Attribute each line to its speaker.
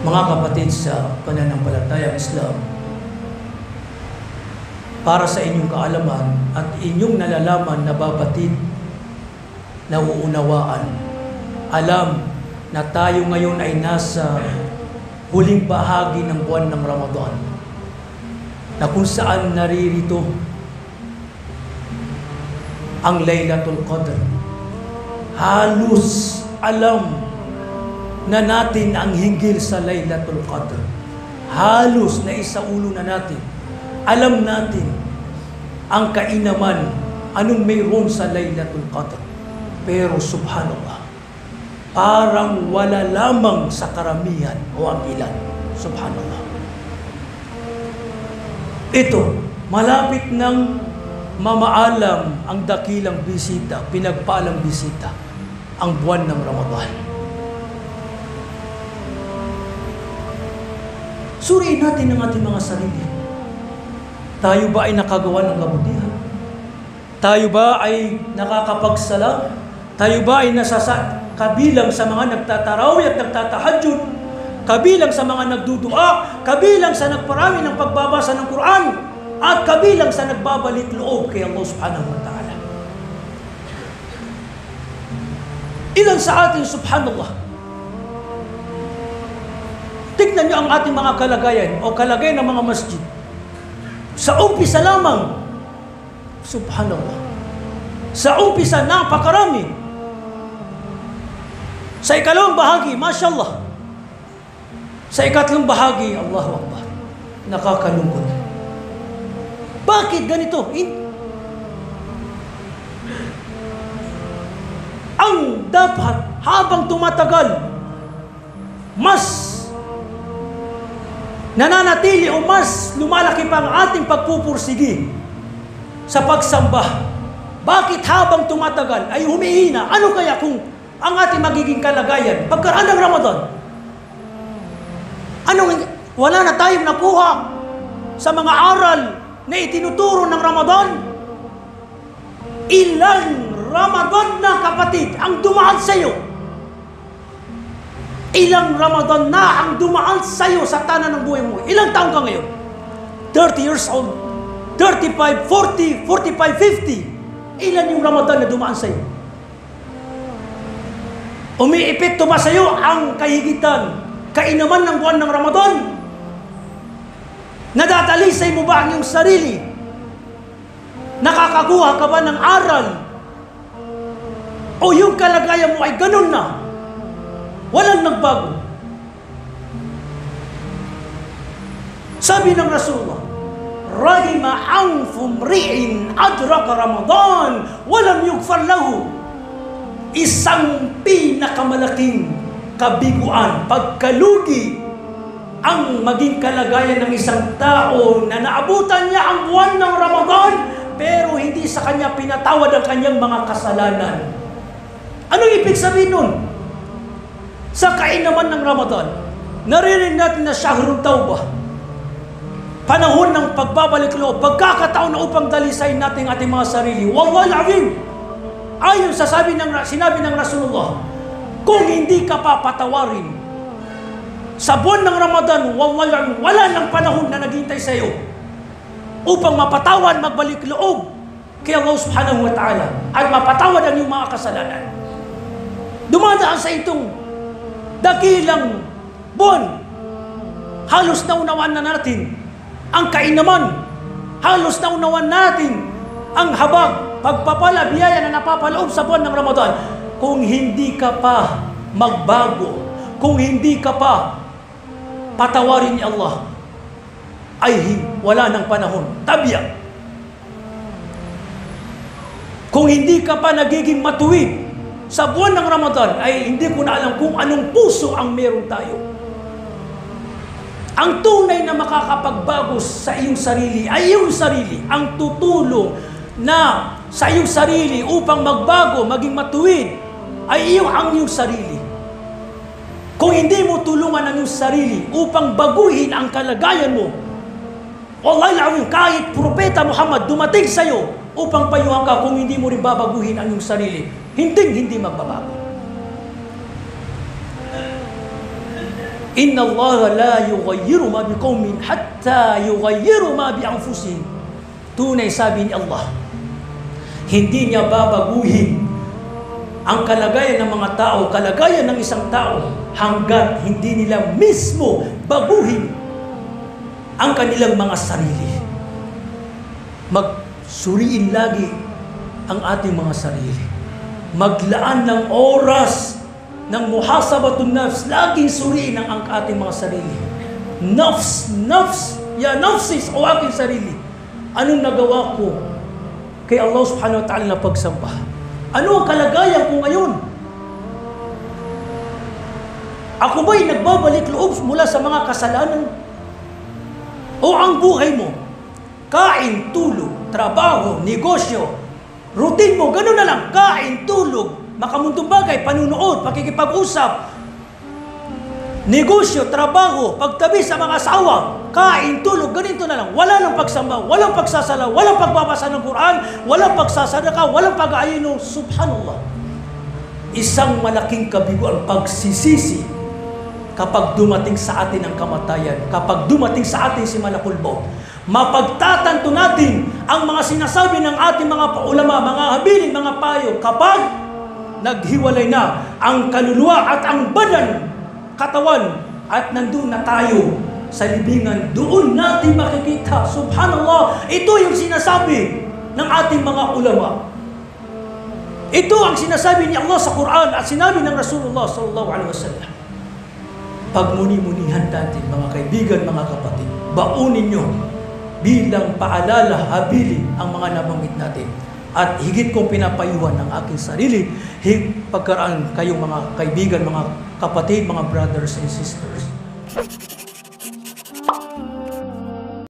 Speaker 1: Mga kapatid sa pananampalatayang Islam, para sa inyong kaalaman at inyong nalalaman na babatid, nauunawaan, alam na tayo ngayon ay nasa huling bahagi ng buwan ng Ramadan, na kung saan naririto ang Laylatul Qadr. Halos alam na natin ang hinggil sa Laylatul Qadr. Halos na isaulo na natin. Alam natin ang kainaman, anong mayroon sa Laylatul Qadr. Pero subhanallah, parang wala lamang sa karamihan o ang ilan. Subhanallah. Ito, malapit ng mamaalam ang dakilang bisita, pinagpalang bisita, ang buwan ng Ramadan. Suriin natin ang ating mga sarili. Tayo ba ay nakagawa ng kabutihan? Tayo ba ay nakakapagsala? Tayo ba ay kabilang sa mga nagtatarawih at nagtatahajjud? Kabilang sa mga nagdudua? Kabilang sa nagparami ng pagbabasa ng Quran? At kabilang sa nagbabalik loob kay Allah subhanahu wa ta'ala? Ilan sa atin, subhanallah, tignan niyo ang ating mga kalagayan o kalagayan ng mga masjid. Sa umpisa lamang, subhanallah, sa umpisa napakarami. Sa ikalawang bahagi, mashallah. Sa ikatlong bahagi, Allahu Akbar, nakakalungkot. Bakit ganito? Ang dapat habang tumatagal, mas nananatili o mas lumalaki pa ang ating pagpupursigi sa pagsamba. Bakit habang tumatagal ay humihina? Ano kaya kung ang ating magiging kalagayan pagkaraan ng Ramadan? Wala na tayong nakuha sa mga aral na itinuturo ng Ramadan? Ilang Ramadan na, kapatid, ang dumaan sa iyo? Ilang Ramadan na ang dumaan sa iyo sa tanan ng buhay mo? Ilang taon ka ngayon? 30 years old, 35, 40, 45, 50. Ilan yung Ramadan na dumaan sa iyo? Umiipit ba sa iyo ang kahigitan, kainaman ng buwan ng Ramadan? Nadadalisay mo ba ang iyong sarili? Nakakakuha ka ba ng aral? O yung kalagayan mo ay ganun na? Walang nagbago. Sabi ng Rasulullah, Rahima anfum ri'in adraka Ramadan walam yugfar lahu. Isang pinakamalaking kabiguan, pagkalugi, ang maging kalagayan ng isang tao na naabutan niya ang buwan ng Ramadan pero hindi sa kanya pinatawad ang kanyang mga kasalanan. Anong ibig sabihin nun? Sa kainaman ng Ramadan, naririnig natin na Shahrul Tawbah, panahon ng pagbabalik loob, pagkakataon na upang dalisayin natin ating mga sarili. Wallahi al-azim, ayon sa sinabi ng Rasulullah, kung hindi ka papatawarin sa buwan ng Ramadan, wallahi, wala nang panahon na naghintay sa iyo upang mapatawad, magbalik loob kay Allah subhanahu wa ta'ala at mapatawad ang iyong mga kasalanan. Dumadaan sa itong dakilang buwan, halos naunawaan na natin ang kainaman, halos naunawaan natin ang habag, pagpapala, biyaya na napapaloob sa buwan ng Ramadan. Kung hindi ka pa magbago, kung hindi ka pa patawarin ni Allah, ay wala ng panahon. Tabiya. Kung hindi ka pa nagiging matuwid sa buwan ng Ramadan, ay hindi ko na alam kung anong puso ang meron tayo. Ang tunay na makakapagbago sa iyong sarili ay iyong sarili. Ang tutulong na sa iyong sarili upang magbago, maging matuwid, ay ang iyong sarili. Kung hindi mo tulungan ang iyong sarili upang baguhin ang kalagayan mo, wallahi, kahit Propeta Muhammad dumating sa iyo upang payuhan ka, kung hindi mo rin babaguhin ang iyong sarili, hindi magbabago. Inna Allah la yughayyiru ma biqaumin hatta yughayyiru ma bi anfusihim. Tunay sabi ni Allah, hindi niya babaguhin ang kalagayan ng mga tao, kalagayan ng isang tao, hanggat hindi nila mismo baguhin ang kanilang mga sarili. Magsuriin lagi ang ating mga sarili. Maglaan ng oras ng muhasabatun nafs, laging suriin ang ating mga sarili. Nafs, ya nafsis, o aking sarili. Anong nagawa ko kay Allah subhanahu wa ta'ala na pagsamba? Ano ang kalagayan ko ngayon? Ako ba'y nagbabalik loob mula sa mga kasalanan? O ang buhay mo, kain, tulog, trabaho, negosyo, routine mo, gano'n na lang, kain, tulog, makamundong bagay, panunood, pakikipag-usap, negosyo, trabaho, pagtabi sa mga asawa, kain, tulog, ganito na lang. Wala nang pagsamba, walang pagsasala, walang pagbabasa ng Quran, walang pagsasadaka, walang pag-aayuno. Subhanallah. Isang malaking kabigo ang pagsisisi kapag dumating sa atin ang kamatayan, kapag dumating sa atin si Malakul Maut. Mapagtatanto natin ang mga sinasabi ng ating mga paulama, mga habilin, mga payo, kapag naghiwalay na ang kaluluwa at ang badan, katawan, at nandun na tayo sa libingan, doon natin makikita, subhanallah, ito yung sinasabi ng ating mga ulama. Ito ang sinasabi ni Allah sa Quran at sinabi ng Rasulullah sallallahu alaihi wasallam. Pagmuni-munihan natin, mga kaibigan, mga kapatid, baunin nyo bilang paalala, habilin ang mga nabanggit natin. At higit kong pinapayuhan ng aking sarili, pagkaraan kayong mga kaibigan, mga kapatid, mga brothers and sisters.